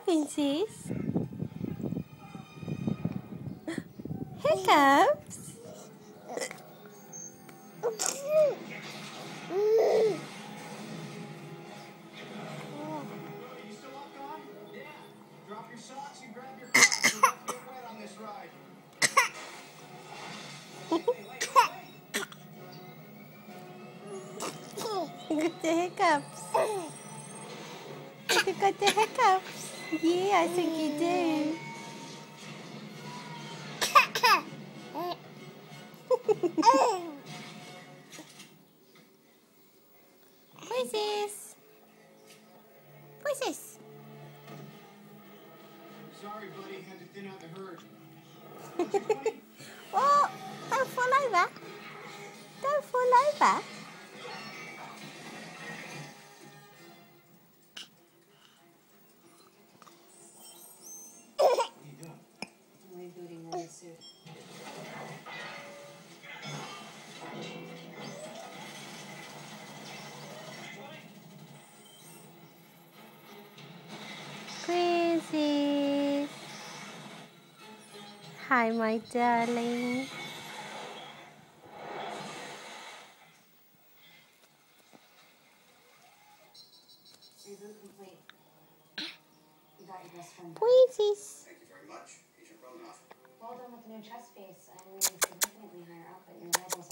Princess? Hiccups? Drop your socks and grab your crocs. You're about to get wet on this ride. You got the hiccups. You got the hiccups. Yeah, I think you do. Princess. Princess. Sorry, buddy. Had to thin out the herd. Oh, don't fall over. Don't fall over. Rebooting the suit. Princess. Hi, my darling. Reboot complete. You got your best friend. Princess. Thank you very much. Agent Ronoff. Well done with the new chest piece. I'm moving significantly higher up, but your rivals